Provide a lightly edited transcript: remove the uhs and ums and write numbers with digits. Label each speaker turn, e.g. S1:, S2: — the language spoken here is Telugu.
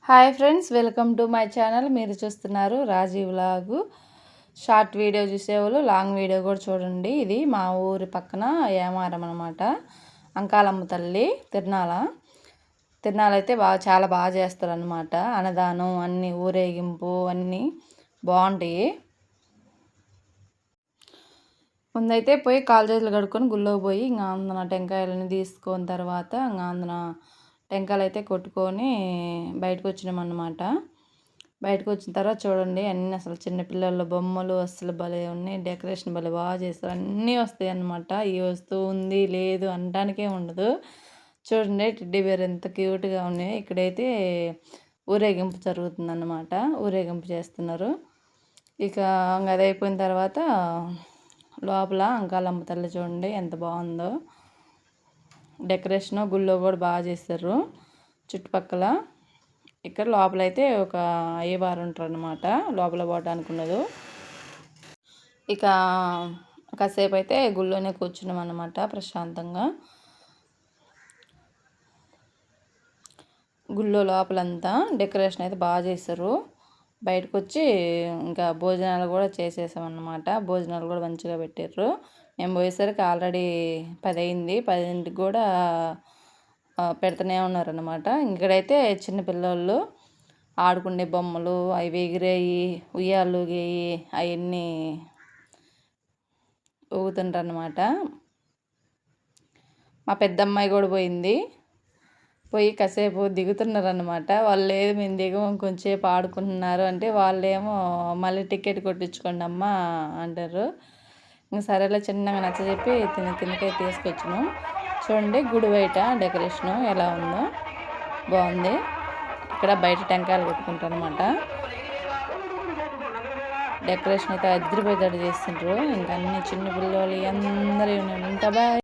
S1: Hi friends, welcome to my channel. మీరు చూస్తున్నారు రాజీవ్ వ్లాగు. షార్ట్ వీడియో చూసేవాళ్ళు లాంగ్ వీడియో కూడా చూడండి. ఇది మా ఊరి పక్కన ఏమారం అనమాట. అంకాలమ్మ తల్లి తిరునాళ్ళు అయితే చాలా బాగా చేస్తారనమాట. అన్నదానం అన్నీ, ఊరేగింపు అన్నీ బాగుంటాయి. ముందైతే పోయి కాలు చేతులు కడుక్కొని గుళ్ళోకి పోయి ఇంకా అందున టెంకాయలని తీసుకొని తర్వాత ఇంకా అందున టెంకాయలు అయితే కొట్టుకొని బయటకు వచ్చినామన్నమాట. బయటకు వచ్చిన తర్వాత చూడండి, అన్నీ అసలు చిన్నపిల్లల బొమ్మలు అసలు భలే ఉన్నాయి. డెకరేషన్ భలే బాగా చేస్తారు. అన్నీ వస్తాయి అన్నమాట. ఈ వస్తువు ఉంది లేదు అనడానికే ఉండదు. చూడండి టెడ్డీ బేర్ ఎంత క్యూట్గా ఉన్నాయి. ఇక్కడైతే ఊరేగింపు జరుగుతుందన్నమాట. ఊరేగింపు చేస్తున్నారు. ఇక అది అయిపోయిన తర్వాత లోపల అంకాలమ్మ తల్లి చూడండి ఎంత బాగుందో. డెకరేషన్ గుళ్ళో కూడా బాగా చేస్తారు. చుట్టుపక్కల ఇక్కడ లోపలైతే ఒక అయ్యవారు ఉంటారు అనమాట. లోపల పోవడానికి ఉండదు. ఇక కాసేపు అయితే గుళ్ళోనే కూర్చున్నాం అన్నమాట ప్రశాంతంగా. గుళ్ళో లోపలంతా డెకరేషన్ అయితే బాగా చేస్తారు. బయటకు వచ్చి ఇంకా భోజనాలు కూడా చేసేసామన్నమాట. భోజనాలు కూడా మంచిగా పెట్టారు. మేము పోయేసరికి ఆల్రెడీ 10 అయింది. 10ంటికి కూడా పెడుతూనే ఉన్నారనమాట. ఇక్కడైతే చిన్నపిల్లలు ఆడుకునే బొమ్మలు, అవి ఎగిరేయి, ఉయ్యాలు ఊగేయి, అవన్నీ ఊగుతుంటారనమాట. మా పెద్దమ్మాయి కూడా పోయి కాసేపు దిగుతున్నారనమాట. వాళ్ళు లేదు మేము దిగము, కొంచెంసేపు ఆడుకుంటున్నారు అంటే వాళ్ళేమో మళ్ళీ టికెట్ కొట్టించుకోండి అమ్మా అంటారు. ఇంక సరేలే చిన్నగా నచ్చజెప్పి కిందకై తీసుకొచ్చినాం. చూడండి గుడి బయట డెకరేషను ఎలా ఉందో, బాగుంది. ఇక్కడ బయట టెంకాయలు కొట్టుకుంటారు అనమాట. డెకరేషన్ అయితే అద్దరిపోయేటట్టు చేస్తుంటారు. ఇంకా అన్ని చిన్న పిల్లలు అందరూ ఉంటా. బాయ్.